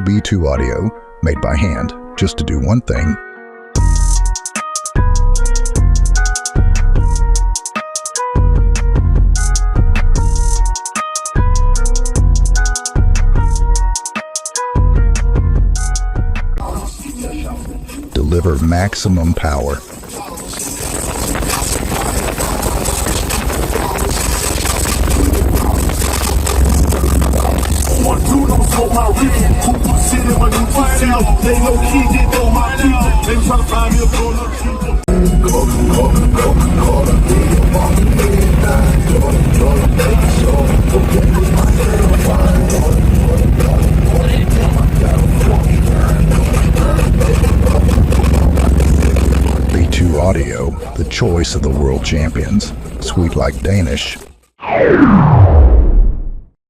B2 audio made by hand just to do one thing. Deliver maximum power. B2 Audio, the choice of the world champions. Sweet like Danish.